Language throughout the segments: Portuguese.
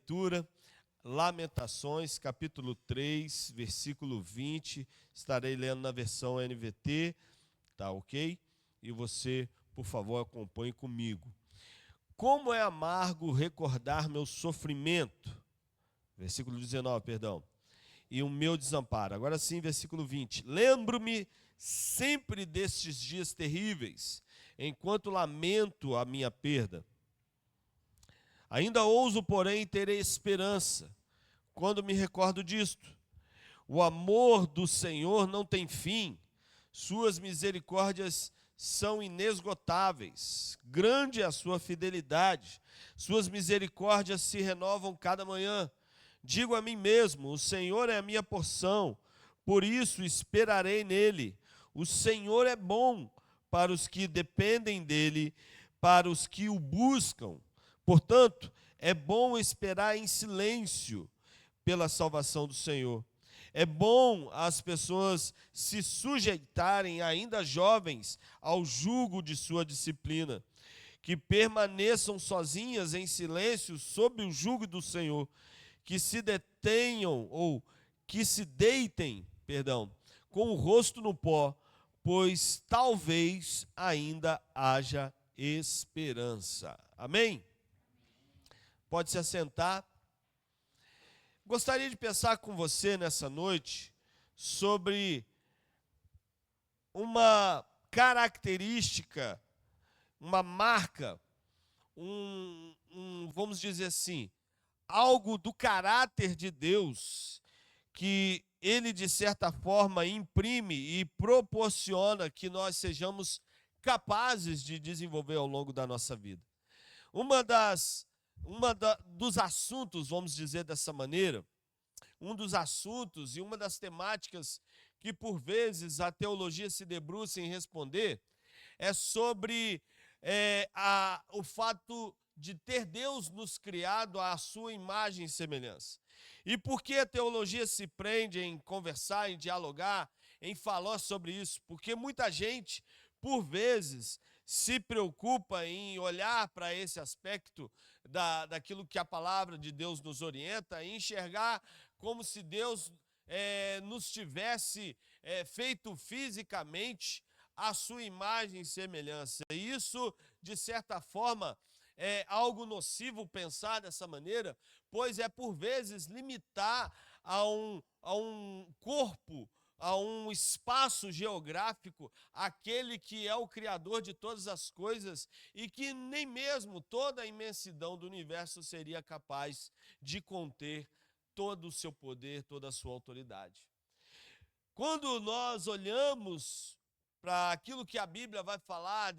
leitura, Lamentações, capítulo 3, versículo 20. Estarei lendo na versão NVT, tá ok? E você, por favor, acompanhe comigo. Como é amargo recordar meu sofrimento, versículo 19, perdão, e o meu desamparo. Agora sim, versículo 20. Lembro-me sempre destes dias terríveis, enquanto lamento a minha perda. Ainda ouso, porém, ter esperança, quando me recordo disto. O amor do Senhor não tem fim, suas misericórdias são inesgotáveis, grande é a sua fidelidade, suas misericórdias se renovam cada manhã. Digo a mim mesmo, o Senhor é a minha porção, por isso esperarei nele. O Senhor é bom para os que dependem dele, para os que o buscam. Portanto, é bom esperar em silêncio pela salvação do Senhor. É bom as pessoas se sujeitarem, ainda jovens, ao jugo de sua disciplina, que permaneçam sozinhas em silêncio sob o jugo do Senhor, que se deitem, com o rosto no pó, pois talvez ainda haja esperança. Amém? Pode se assentar. Gostaria de pensar com você nessa noite sobre uma característica, uma marca, vamos dizer assim, algo do caráter de Deus que ele, de certa forma, imprime e proporciona que nós sejamos capazes de desenvolver ao longo da nossa vida. Dos assuntos, vamos dizer dessa maneira, um dos assuntos e uma das temáticas que por vezes a teologia se debruça em responder é sobre o fato de ter Deus nos criado à sua imagem e semelhança. E por que a teologia se prende em conversar, em dialogar, em falar sobre isso? Porque muita gente, por vezes, se preocupa em olhar para esse aspecto daquilo que a palavra de Deus nos orienta e enxergar como se Deus nos tivesse feito fisicamente a sua imagem e semelhança. E isso, de certa forma, é algo nocivo pensar dessa maneira, pois é por vezes limitar a um corpo, a um espaço geográfico, aquele que é o Criador de todas as coisas e que nem mesmo toda a imensidão do universo seria capaz de conter todo o seu poder, toda a sua autoridade. Quando nós olhamos para aquilo que a Bíblia vai falar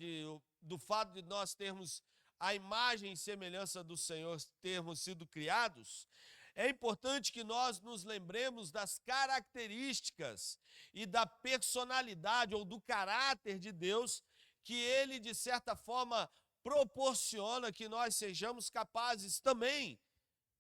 do fato de nós termos a imagem e semelhança do Senhor, termos sido criados, é importante que nós nos lembremos das características e da personalidade ou do caráter de Deus que ele, de certa forma, proporciona que nós sejamos capazes também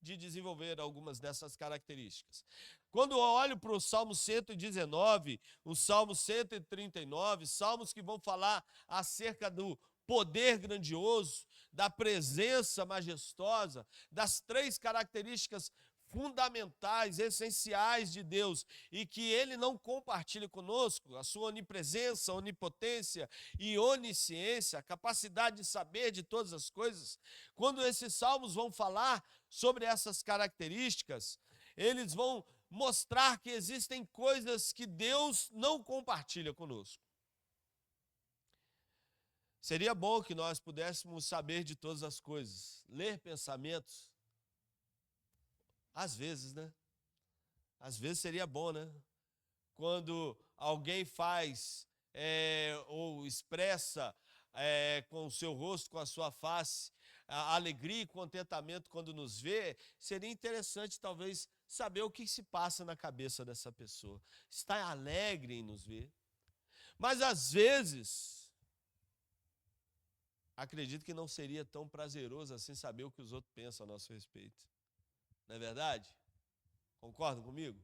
de desenvolver algumas dessas características. Quando eu olho para o Salmo 119, o Salmo 139, salmos que vão falar acerca do poder grandioso, da presença majestosa, das três características fundamentais, essenciais de Deus, e que ele não compartilha conosco, a sua onipresença, onipotência e onisciência, a capacidade de saber de todas as coisas. Quando esses salmos vão falar sobre essas características, eles vão mostrar que existem coisas que Deus não compartilha conosco. Seria bom que nós pudéssemos saber de todas as coisas, ler pensamentos. Às vezes, né? Às vezes seria bom, né? Quando alguém faz ou expressa com o seu rosto, com a sua face, a alegria e contentamento quando nos vê, seria interessante talvez saber o que se passa na cabeça dessa pessoa. Está alegre em nos ver. Mas às vezes, acredito que não seria tão prazeroso assim saber o que os outros pensam a nosso respeito. Não é verdade? Concordam comigo?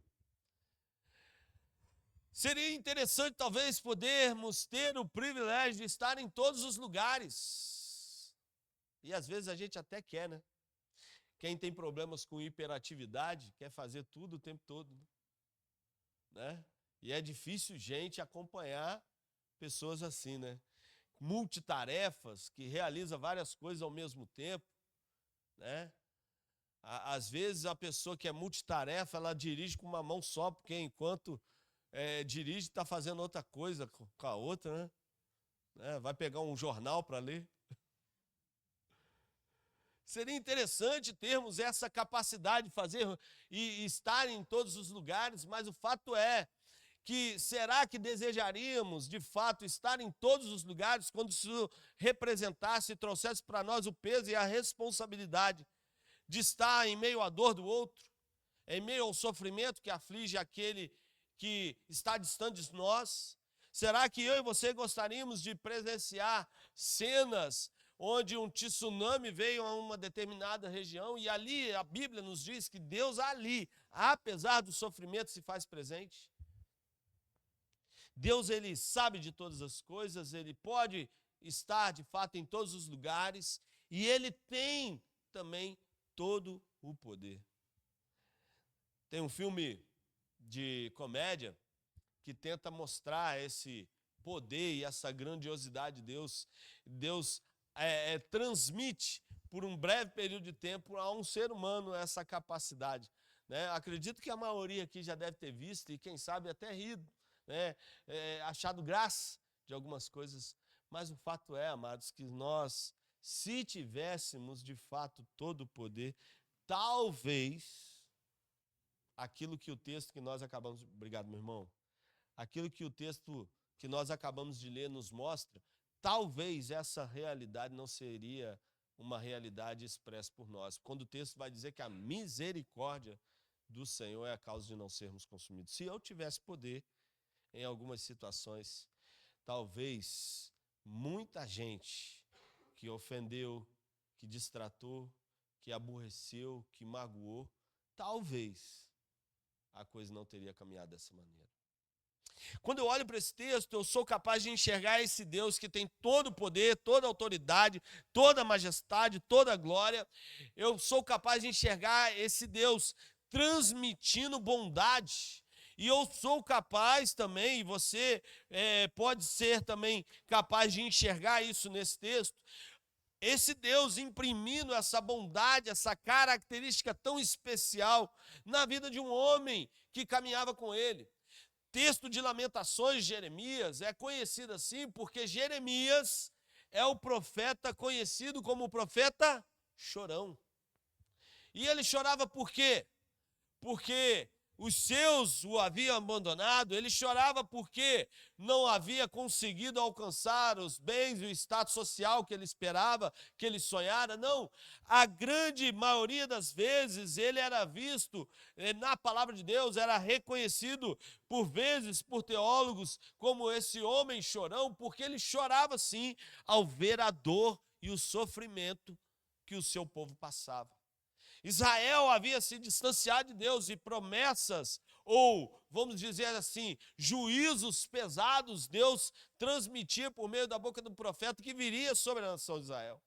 Seria interessante talvez podermos ter o privilégio de estar em todos os lugares. E às vezes a gente até quer, né? Quem tem problemas com hiperatividade quer fazer tudo o tempo todo, né? E é difícil, gente, acompanhar pessoas assim, né? Multitarefas, que realiza várias coisas ao mesmo tempo, né? Às vezes a pessoa que é multitarefa, ela dirige com uma mão só, porque enquanto dirige está fazendo outra coisa com a outra, né? Vai pegar um jornal para ler. Seria interessante termos essa capacidade de fazer e estar em todos os lugares, mas o fato é que será que desejaríamos, de fato, estar em todos os lugares quando isso representasse e trouxesse para nós o peso e a responsabilidade de estar em meio à dor do outro, em meio ao sofrimento que aflige aquele que está distante de nós? Será que eu e você gostaríamos de presenciar cenas onde um tsunami veio a uma determinada região e ali a Bíblia nos diz que Deus ali, apesar do sofrimento, se faz presente? Deus, ele sabe de todas as coisas, ele pode estar de fato em todos os lugares e ele tem também todo o poder. Tem um filme de comédia que tenta mostrar esse poder e essa grandiosidade de Deus. Deus transmite por um breve período de tempo a um ser humano essa capacidade, né? Acredito que a maioria aqui já deve ter visto e quem sabe até rido, né? Achado graça de algumas coisas, mas o fato é, amados, que nós, se tivéssemos de fato todo o poder, talvez aquilo que o texto que nós acabamos... Obrigado, meu irmão. Aquilo que o texto que nós acabamos de ler nos mostra, talvez essa realidade não seria uma realidade expressa por nós. Quando o texto vai dizer que a misericórdia do Senhor é a causa de não sermos consumidos. Se eu tivesse poder, em algumas situações, talvez muita gente que ofendeu, que distratou, que aborreceu, que magoou, talvez a coisa não teria caminhado dessa maneira. Quando eu olho para esse texto, eu sou capaz de enxergar esse Deus que tem todo o poder, toda a autoridade, toda a majestade, toda a glória. Eu sou capaz de enxergar esse Deus transmitindo bondade. E eu sou capaz também, e você pode ser também capaz de enxergar isso nesse texto, esse Deus imprimindo essa bondade, essa característica tão especial na vida de um homem que caminhava com ele. Texto de Lamentações de Jeremias é conhecido assim porque Jeremias é o profeta conhecido como o profeta chorão. E ele chorava por quê? Porque os seus o haviam abandonado, ele chorava porque não havia conseguido alcançar os bens e o status social que ele esperava, que ele sonhara. Não, a grande maioria das vezes ele era visto, na palavra de Deus, era reconhecido por vezes por teólogos como esse homem chorão, porque ele chorava sim ao ver a dor e o sofrimento que o seu povo passava. Israel havia se distanciado de Deus e promessas, ou vamos dizer assim, juízos pesados, Deus transmitia por meio da boca do profeta que viria sobre a nação de Israel.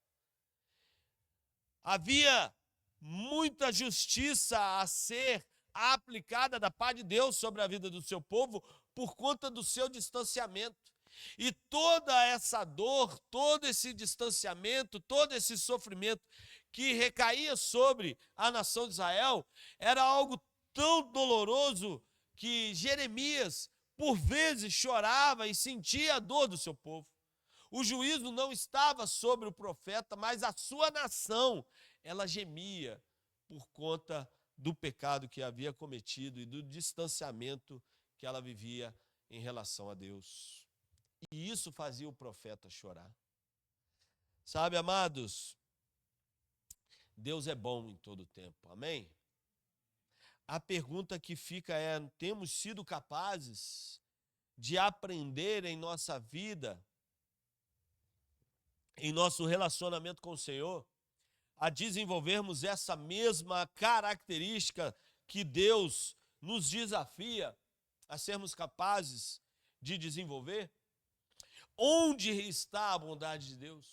Havia muita justiça a ser aplicada da parte de Deus sobre a vida do seu povo por conta do seu distanciamento. E toda essa dor, todo esse distanciamento, todo esse sofrimento que recaía sobre a nação de Israel, era algo tão doloroso que Jeremias, por vezes, chorava e sentia a dor do seu povo. O juízo não estava sobre o profeta, mas a sua nação, ela gemia por conta do pecado que havia cometido e do distanciamento que ela vivia em relação a Deus. E isso fazia o profeta chorar. Sabe, amados, Deus é bom em todo o tempo, amém? A pergunta que fica é: temos sido capazes de aprender em nossa vida, em nosso relacionamento com o Senhor, a desenvolvermos essa mesma característica que Deus nos desafia a sermos capazes de desenvolver? Onde está a bondade de Deus?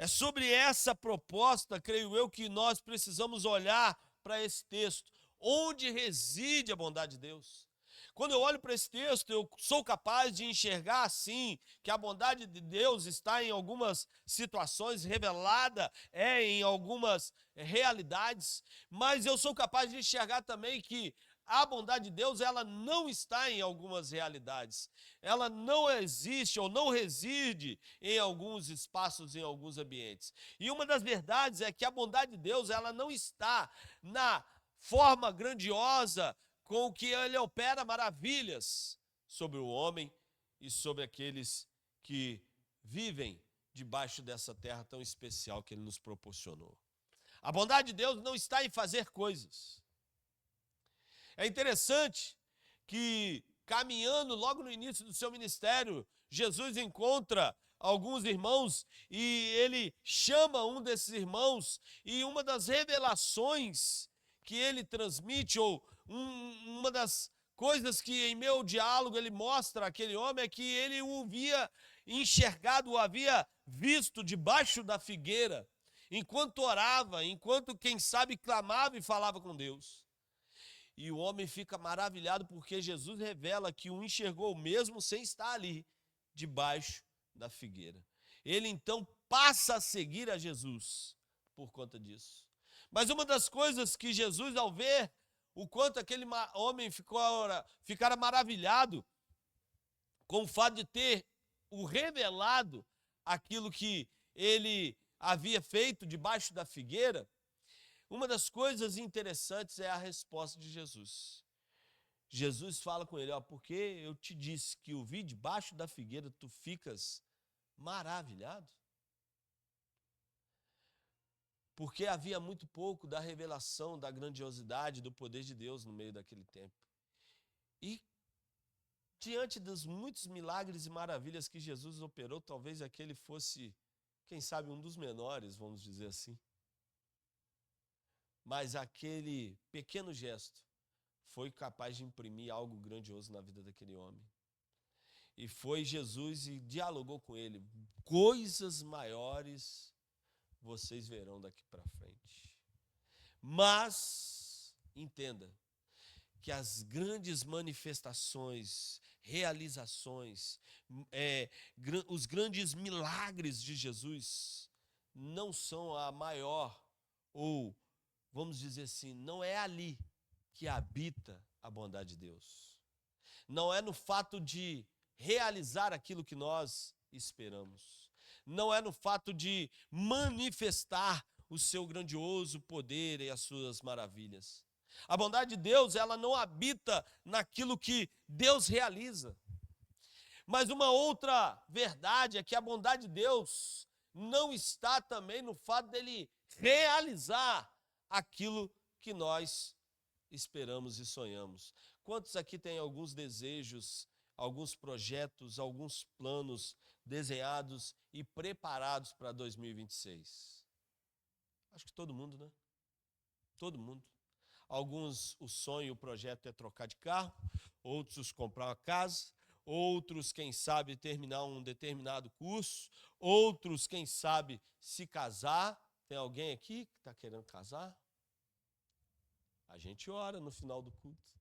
É sobre essa proposta, creio eu, que nós precisamos olhar para esse texto. Onde reside a bondade de Deus? Quando eu olho para esse texto, eu sou capaz de enxergar, sim, que a bondade de Deus está em algumas situações, revelada em algumas realidades, mas eu sou capaz de enxergar também que a bondade de Deus, ela não está em algumas realidades. Ela não existe ou não reside em alguns espaços, em alguns ambientes. E uma das verdades é que a bondade de Deus, ela não está na forma grandiosa com que ele opera maravilhas sobre o homem e sobre aqueles que vivem debaixo dessa terra tão especial que ele nos proporcionou. A bondade de Deus não está em fazer coisas. É interessante que, caminhando logo no início do seu ministério, Jesus encontra alguns irmãos e ele chama um desses irmãos, e uma das revelações que ele transmite, ou uma das coisas que em meu diálogo ele mostra àquele homem, é que ele o havia enxergado, o havia visto debaixo da figueira, enquanto orava, enquanto, quem sabe, clamava e falava com Deus. E o homem fica maravilhado porque Jesus revela que o enxergou mesmo sem estar ali, debaixo da figueira. Ele então passa a seguir a Jesus por conta disso. Mas uma das coisas que Jesus, ao ver o quanto aquele homem ficara maravilhado com o fato de ter o revelado aquilo que ele havia feito debaixo da figueira, uma das coisas interessantes é a resposta de Jesus. Jesus fala com ele, porque eu te disse que o vi debaixo da figueira, tu ficas maravilhado? Porque havia muito pouco da revelação, da grandiosidade, do poder de Deus no meio daquele tempo. E diante dos muitos milagres e maravilhas que Jesus operou, talvez aquele fosse, quem sabe, um dos menores, vamos dizer assim. Mas aquele pequeno gesto foi capaz de imprimir algo grandioso na vida daquele homem. E foi Jesus e dialogou com ele. Coisas maiores vocês verão daqui para frente. Mas, entenda, que as grandes manifestações, realizações, os grandes milagres de Jesus não são a maior, ou vamos dizer assim, não é ali que habita a bondade de Deus. Não é no fato de realizar aquilo que nós esperamos. Não é no fato de manifestar o seu grandioso poder e as suas maravilhas. A bondade de Deus, ela não habita naquilo que Deus realiza. Mas uma outra verdade é que a bondade de Deus não está também no fato dele realizar aquilo que nós esperamos e sonhamos. Quantos aqui têm alguns desejos, alguns projetos, alguns planos desenhados e preparados para 2026? Acho que todo mundo, né? Todo mundo. Alguns, o sonho, o projeto é trocar de carro, outros comprar uma casa, outros, quem sabe, terminar um determinado curso, outros, quem sabe, se casar. Tem alguém aqui que está querendo casar? A gente ora no final do culto.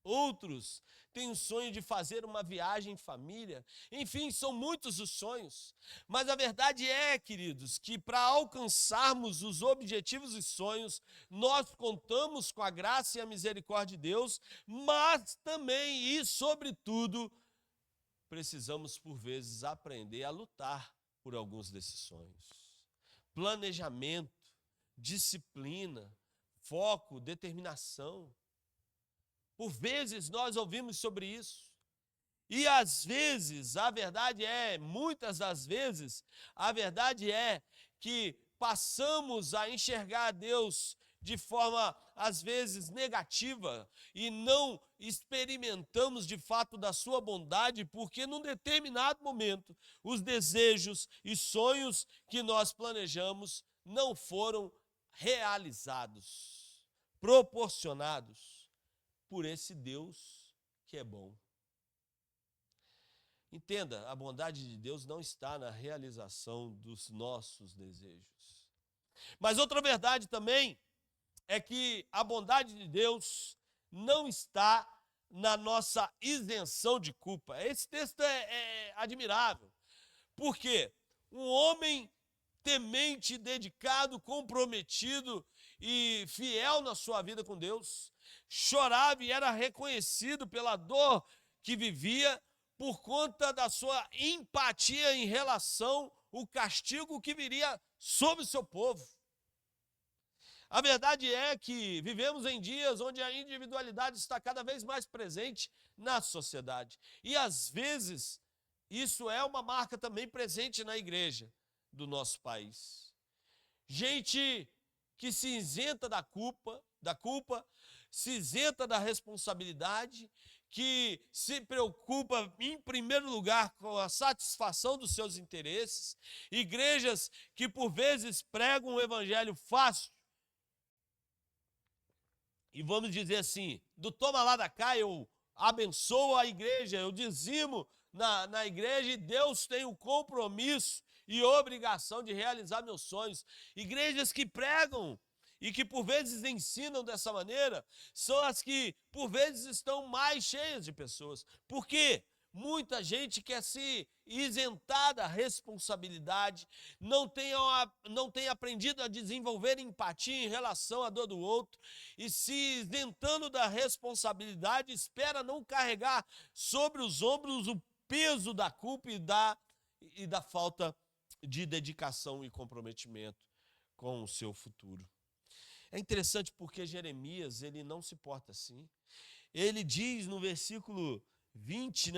Outros têm o sonho de fazer uma viagem em família. Enfim, são muitos os sonhos. Mas a verdade é, queridos, que para alcançarmos os objetivos e sonhos, nós contamos com a graça e a misericórdia de Deus, mas também e sobretudo, precisamos por vezes aprender a lutar por alguns desses sonhos. Planejamento, disciplina, foco, determinação. Por vezes nós ouvimos sobre isso. E às vezes, muitas das vezes, a verdade é que passamos a enxergar a Deus de forma, às vezes, negativa e não experimentamos de fato da sua bondade, porque num determinado momento, os desejos e sonhos que nós planejamos não foram realizados, proporcionados por esse Deus que é bom. Entenda, a bondade de Deus não está na realização dos nossos desejos. Mas outra verdade também é que a bondade de Deus não está na nossa isenção de culpa. Esse texto é admirável. Por quê? Um homem temente, dedicado, comprometido e fiel na sua vida com Deus, chorava e era reconhecido pela dor que vivia por conta da sua empatia em relação ao castigo que viria sobre o seu povo. A verdade é que vivemos em dias onde a individualidade está cada vez mais presente na sociedade. E às vezes isso é uma marca também presente na igreja do nosso país. Gente que se isenta da culpa, se isenta da responsabilidade, que se preocupa em primeiro lugar com a satisfação dos seus interesses, igrejas que por vezes pregam um evangelho fácil, e vamos dizer assim, do toma lá da cá, eu abençoo a igreja, eu dizimo na igreja e Deus tem o compromisso e obrigação de realizar meus sonhos. Igrejas que pregam e que por vezes ensinam dessa maneira, são as que por vezes estão mais cheias de pessoas. Por quê? Muita gente quer se isentar da responsabilidade, não tem aprendido a desenvolver empatia em relação à dor do outro, e se isentando da responsabilidade, espera não carregar sobre os ombros o peso da culpa e da falta de dedicação e comprometimento com o seu futuro. É interessante porque Jeremias, ele não se porta assim. Ele diz no versículo 20,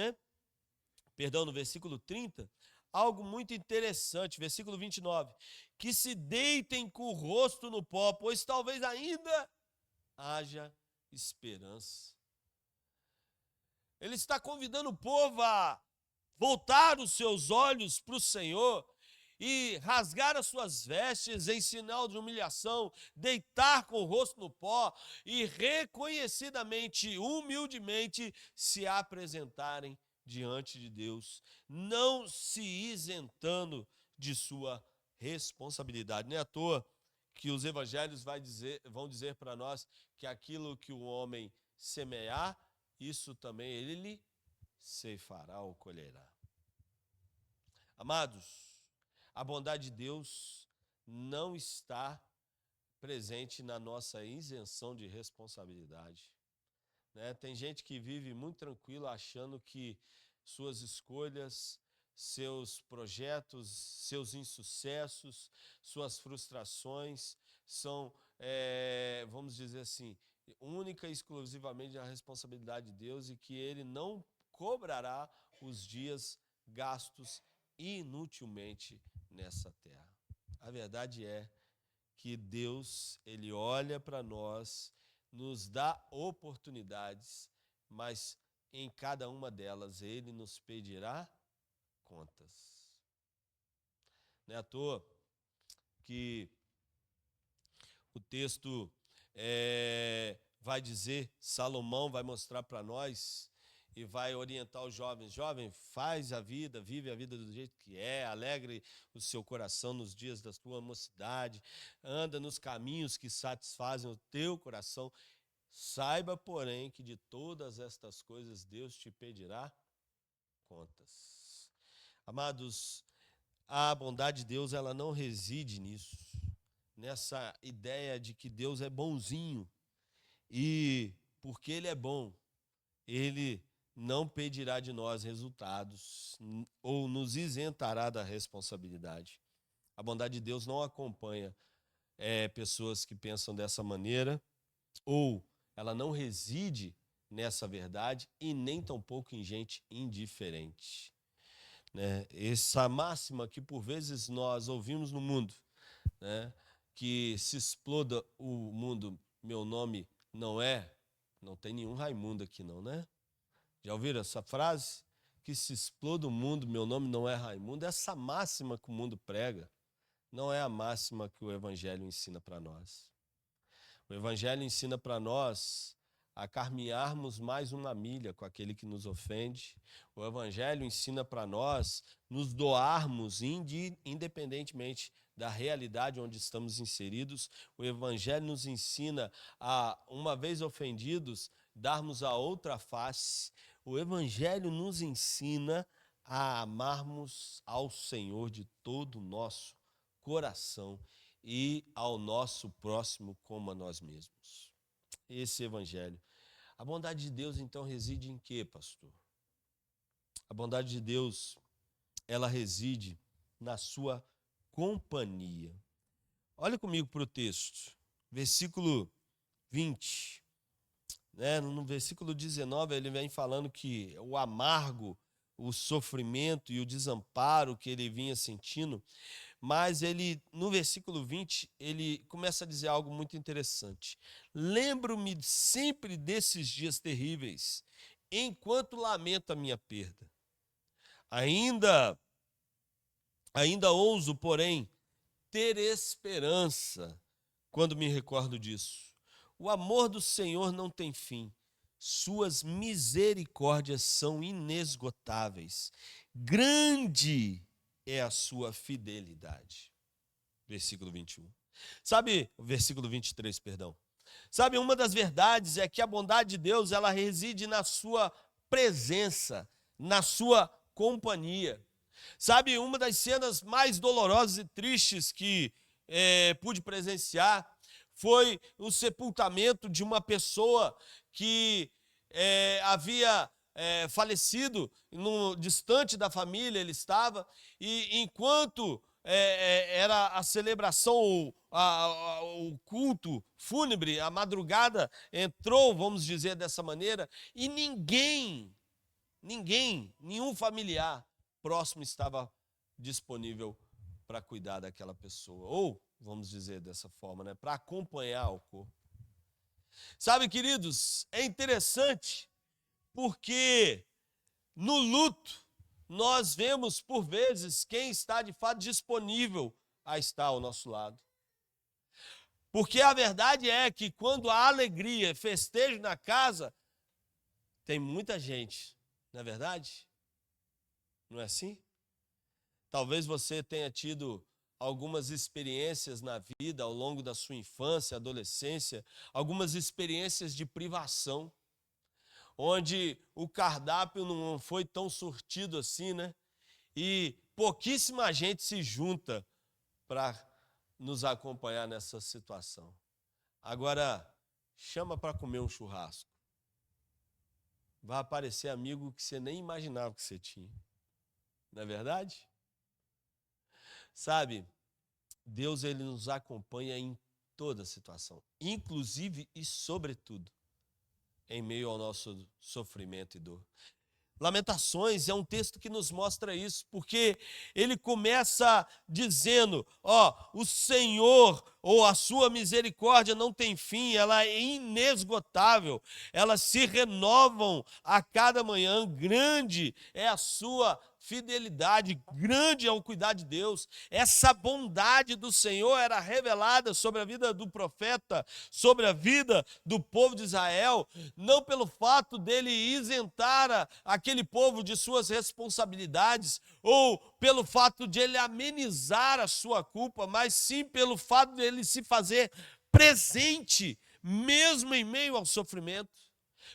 no versículo 30, algo muito interessante, versículo 29, que se deitem com o rosto no pó, pois talvez ainda haja esperança. Ele está convidando o povo a voltar os seus olhos para o Senhor e rasgar as suas vestes em sinal de humilhação, deitar com o rosto no pó e reconhecidamente, humildemente se apresentarem diante de Deus, não se isentando de sua responsabilidade. Não é à toa que os evangelhos vão dizer para nós que aquilo que o homem semear, isso também ele ceifará ou colherá. Amados, a bondade de Deus não está presente na nossa isenção de responsabilidade. Tem gente que vive muito tranquilo achando que suas escolhas, seus projetos, seus insucessos, suas frustrações são, vamos dizer assim, única e exclusivamente a responsabilidade de Deus e que Ele não cobrará os dias gastos inutilmente nessa terra. A verdade é que Deus, Ele olha para nós, nos dá oportunidades, mas em cada uma delas Ele nos pedirá contas. Não é à toa que o texto vai dizer, Salomão vai mostrar para nós e vai orientar os jovens. Jovem, faz a vida, vive a vida do jeito que é, alegre o seu coração nos dias da tua mocidade, anda nos caminhos que satisfazem o teu coração. Saiba, porém, que de todas estas coisas Deus te pedirá contas. Amados, a bondade de Deus, ela não reside nisso, nessa ideia de que Deus é bonzinho e porque Ele é bom, Ele não pedirá de nós resultados ou nos isentará da responsabilidade. A bondade de Deus não acompanha pessoas que pensam dessa maneira, ou ela não reside nessa verdade e nem tampouco em gente indiferente. Essa máxima que por vezes nós ouvimos no mundo, que se exploda o mundo, meu nome não tem nenhum Raimundo aqui não, né? Já ouviram essa frase? Que se exploda o mundo, meu nome não é Raimundo. Essa máxima que o mundo prega não é a máxima que o Evangelho ensina para nós. O Evangelho ensina para nós a caminharmos mais uma milha com aquele que nos ofende. O Evangelho ensina para nós nos doarmos independentemente da realidade onde estamos inseridos. O Evangelho nos ensina a, uma vez ofendidos, darmos a outra face. O Evangelho nos ensina a amarmos ao Senhor de todo o nosso coração e ao nosso próximo como a nós mesmos. Esse Evangelho. A bondade de Deus, então, reside em quê, pastor? A bondade de Deus, ela reside na sua companhia. Olha comigo para o texto, versículo 20. No versículo 19, ele vem falando que o amargo, o sofrimento e o desamparo que ele vinha sentindo, mas ele, no versículo 20, ele começa a dizer algo muito interessante. Lembro-me sempre desses dias terríveis, enquanto lamento a minha perda. Ainda ouso, porém, ter esperança quando me recordo disso. O amor do Senhor não tem fim. Suas misericórdias são inesgotáveis. Grande é a sua fidelidade. Versículo 21. Versículo 23, perdão. Sabe, uma das verdades é que a bondade de Deus, ela reside na sua presença, na sua companhia. Sabe, uma das cenas mais dolorosas e tristes que pude presenciar foi o sepultamento de uma pessoa que havia falecido, distante da família ele estava, e enquanto era a celebração, o culto fúnebre, a madrugada entrou, vamos dizer dessa maneira, e nenhum familiar próximo estava disponível para cuidar daquela pessoa, ou, vamos dizer dessa forma, para acompanhar o corpo. Sabe, queridos, é interessante porque no luto nós vemos, por vezes, quem está de fato disponível a estar ao nosso lado. Porque a verdade é que quando há alegria, festejo na casa, tem muita gente, não é verdade? Não é assim? Talvez você tenha tido algumas experiências na vida ao longo da sua infância, adolescência, algumas experiências de privação, onde o cardápio não foi tão surtido assim, E pouquíssima gente se junta para nos acompanhar nessa situação. Agora, chama para comer um churrasco. Vai aparecer amigo que você nem imaginava que você tinha. Não é verdade? Sabe, Deus, ele nos acompanha em toda situação, inclusive e sobretudo em meio ao nosso sofrimento e dor. Lamentações é um texto que nos mostra isso, porque ele começa dizendo, o Senhor, ou a sua misericórdia não tem fim, ela é inesgotável, elas se renovam a cada manhã, grande é a sua fidelidade, grande é o cuidar de Deus. Essa bondade do Senhor era revelada sobre a vida do profeta, sobre a vida do povo de Israel, não pelo fato dele isentar aquele povo de suas responsabilidades, ou pelo fato de ele amenizar a sua culpa, mas sim pelo fato de ele se fazer presente, mesmo em meio ao sofrimento,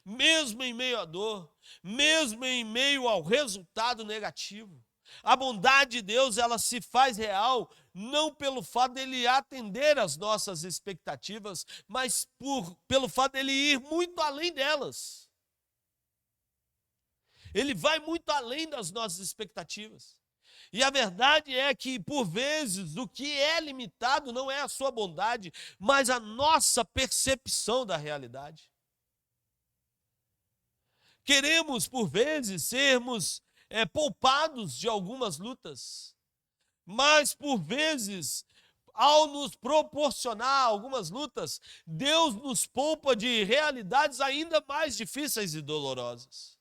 mesmo em meio à dor, mesmo em meio ao resultado negativo. A bondade de Deus, ela se faz real, não pelo fato dele atender às nossas expectativas, mas pelo fato dele ir muito além delas. Ele vai muito além das nossas expectativas. E a verdade é que, por vezes, o que é limitado não é a sua bondade, mas a nossa percepção da realidade. Queremos, por vezes, sermos poupados de algumas lutas, mas, por vezes, ao nos proporcionar algumas lutas, Deus nos poupa de realidades ainda mais difíceis e dolorosas.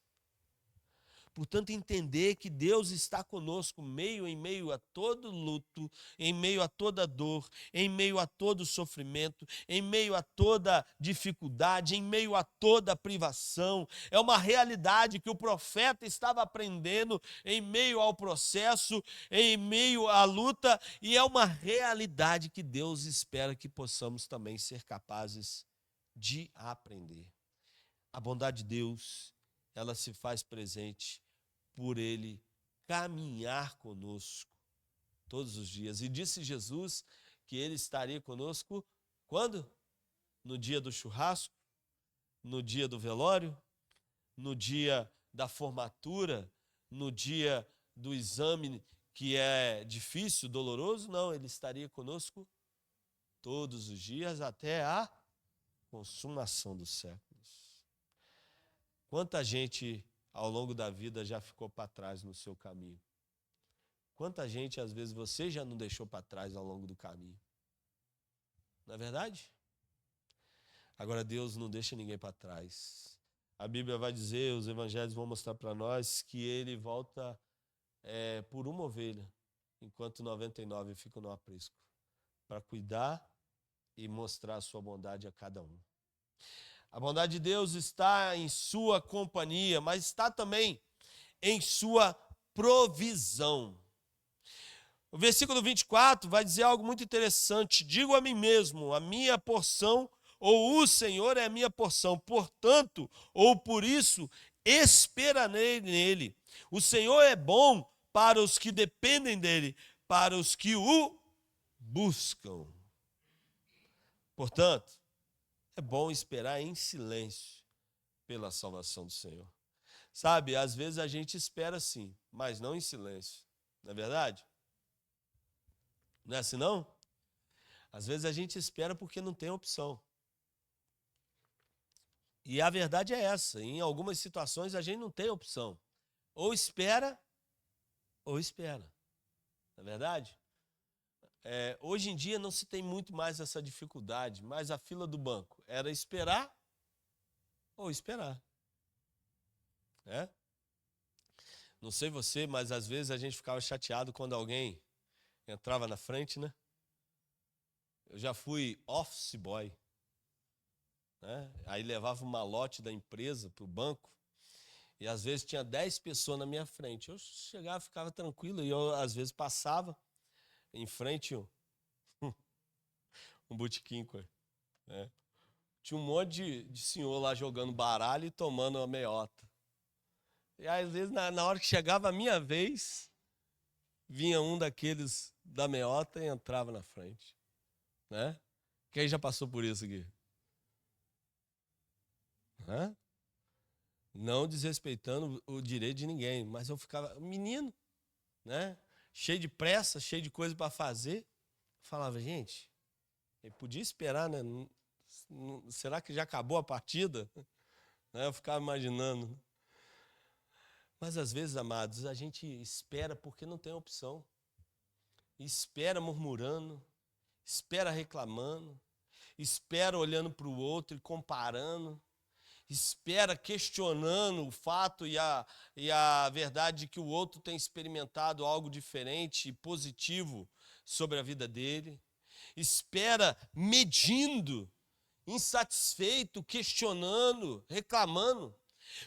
Portanto, entender que Deus está conosco em meio a todo luto, em meio a toda dor, em meio a todo sofrimento, em meio a toda dificuldade, em meio a toda privação. É uma realidade que o profeta estava aprendendo em meio ao processo, em meio à luta, e é uma realidade que Deus espera que possamos também ser capazes de aprender. A bondade de Deus, ela se faz presente por Ele caminhar conosco todos os dias. E disse Jesus que Ele estaria conosco quando? No dia do churrasco, no dia do velório, no dia da formatura, no dia do exame que é difícil, doloroso. Não, Ele estaria conosco todos os dias até a consumação dos séculos. Quanta gente ao longo da vida já ficou para trás no seu caminho? Quanta gente, às vezes, você já não deixou para trás ao longo do caminho? Não é verdade? Agora, Deus não deixa ninguém para trás. A Bíblia vai dizer, os evangelhos vão mostrar para nós que Ele volta por uma ovelha, enquanto 99 ficam no aprisco, para cuidar e mostrar a sua bondade a cada um. A bondade de Deus está em sua companhia, mas está também em sua provisão. O versículo 24 vai dizer algo muito interessante. Digo a mim mesmo, a minha porção, ou o Senhor é a minha porção, portanto, ou por isso, esperarei nele. O Senhor é bom para os que dependem dele, para os que o buscam. Portanto, é bom esperar em silêncio pela salvação do Senhor. Sabe, às vezes a gente espera sim, mas não em silêncio. Não é verdade? Não é assim não? Às vezes a gente espera porque não tem opção. E a verdade é essa, em algumas situações a gente não tem opção. Ou espera, ou espera. Não é verdade? Hoje em dia não se tem muito mais essa dificuldade, mas a fila do banco era esperar ou esperar. Não sei você, mas às vezes a gente ficava chateado quando alguém entrava na frente, né? Eu já fui office boy, né? Aí levava um malote da empresa para o banco e às vezes tinha 10 pessoas na minha frente. Eu chegava, ficava tranquilo e eu às vezes passava em frente um botequim, né? Tinha um monte de senhor lá jogando baralho e tomando uma meiota. E às vezes, na hora que chegava a minha vez, vinha um daqueles da meiota e entrava na frente. Né? Quem já passou por isso aqui? Não desrespeitando o direito de ninguém, mas eu ficava, menino, né? Cheio de pressa, cheio de coisa para fazer. Eu falava, gente, ele podia esperar, né? Será que já acabou a partida? Eu ficava imaginando. Mas às vezes, amados, a gente espera porque não tem opção. Espera murmurando, espera reclamando, espera olhando para o outro e comparando, espera questionando o fato e a verdade de que o outro tem experimentado algo diferente e positivo sobre a vida dele. Espera medindo, insatisfeito, questionando, reclamando.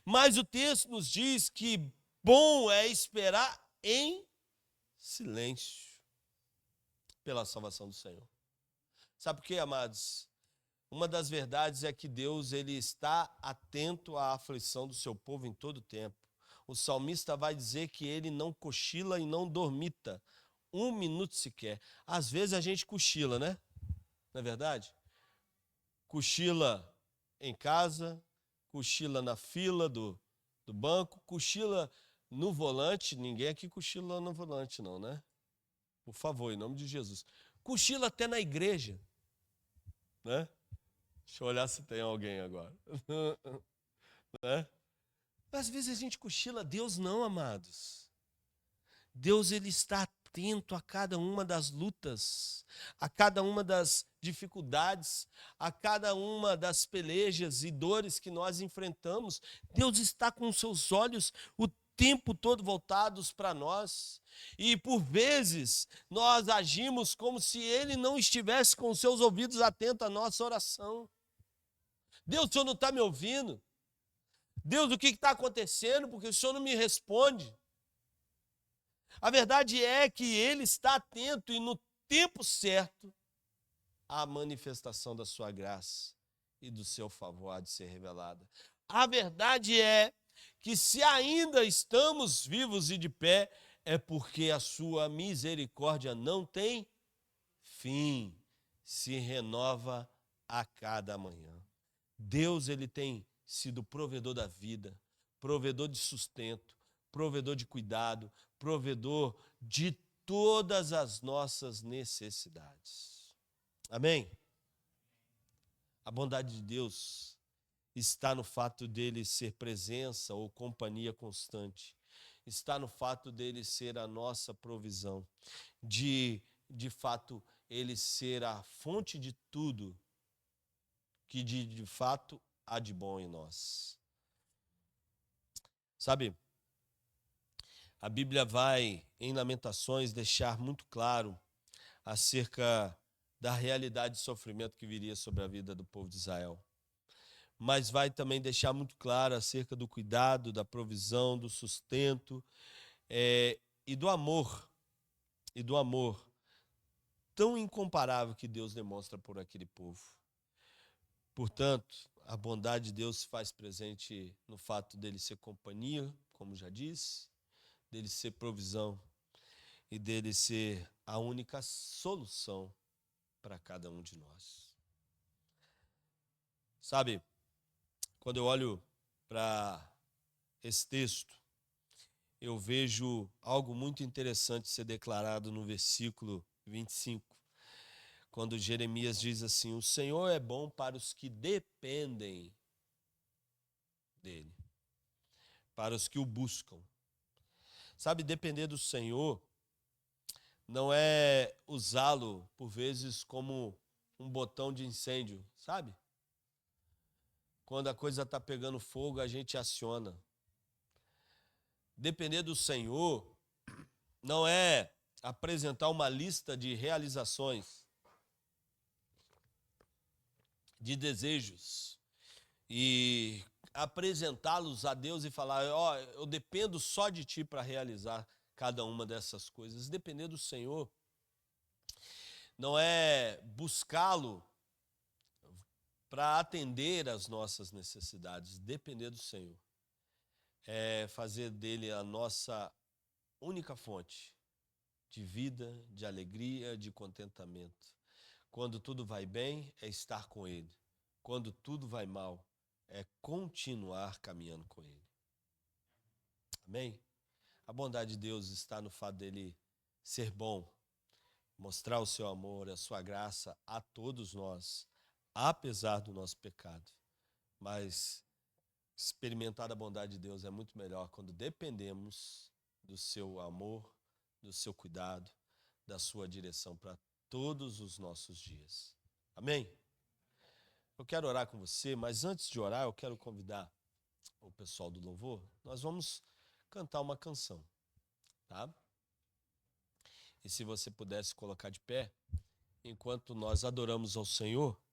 Mas o texto nos diz que bom é esperar em silêncio pela salvação do Senhor. Sabe por quê, amados? Uma das verdades é que Deus ele está atento à aflição do seu povo em todo o tempo. O salmista vai dizer que ele não cochila e não dormita um minuto sequer. Às vezes a gente cochila, né? Não é verdade? Cochila em casa, cochila na fila do banco, cochila no volante. Ninguém aqui cochila no volante não, né? Por favor, em nome de Jesus. Cochila até na igreja, né? Deixa eu olhar se tem alguém agora. Né? Às vezes a gente cochila, Deus não, amados. Deus ele está atento a cada uma das lutas, a cada uma das dificuldades, a cada uma das pelejas e dores que nós enfrentamos. Deus está com seus olhos o tempo todo voltados para nós. E por vezes nós agimos como se ele não estivesse com os seus ouvidos atentos à nossa oração. Deus, o Senhor não está me ouvindo? Deus, o que está acontecendo? Porque o Senhor não me responde. A verdade é que ele está atento e no tempo certo a manifestação da sua graça e do seu favor há de ser revelada. A verdade é que se ainda estamos vivos e de pé, é porque a sua misericórdia não tem fim, se renova a cada manhã. Deus, ele tem sido provedor da vida, provedor de sustento, provedor de cuidado, provedor de todas as nossas necessidades. Amém? A bondade de Deus está no fato dele ser presença ou companhia constante. Está no fato dele ser a nossa provisão. De fato, ele ser a fonte de tudo que de fato há de bom em nós. Sabe, a Bíblia vai, em Lamentações, deixar muito claro acerca da realidade de sofrimento que viria sobre a vida do povo de Israel. Mas vai também deixar muito claro acerca do cuidado, da provisão, do sustento e do amor tão incomparável que Deus demonstra por aquele povo. Portanto, a bondade de Deus se faz presente no fato dele ser companhia, como já disse, dele ser provisão e dele ser a única solução para cada um de nós. Sabe, quando eu olho para esse texto, eu vejo algo muito interessante ser declarado no versículo 25, quando Jeremias diz assim: o Senhor é bom para os que dependem dele, para os que o buscam. Sabe, depender do Senhor não é usá-lo, por vezes, como um botão de incêndio, sabe? Quando a coisa está pegando fogo, a gente aciona. Depender do Senhor não é apresentar uma lista de realizações, de desejos, e apresentá-los a Deus e falar: ó, eu dependo só de Ti para realizar cada uma dessas coisas. Depender do Senhor não é buscá-lo para atender às nossas necessidades. Depender do Senhor é fazer dele a nossa única fonte de vida, de alegria, de contentamento. Quando tudo vai bem, é estar com ele. Quando tudo vai mal, é continuar caminhando com ele. Amém? A bondade de Deus está no fato dele ser bom, mostrar o seu amor, a sua graça a todos nós, apesar do nosso pecado. Mas experimentar a bondade de Deus é muito melhor quando dependemos do seu amor, do seu cuidado, da sua direção para todos os nossos dias. Amém? Eu quero orar com você, mas antes de orar, eu quero convidar o pessoal do louvor. Nós vamos cantar uma canção, tá? E se você pudesse colocar de pé, enquanto nós adoramos ao Senhor,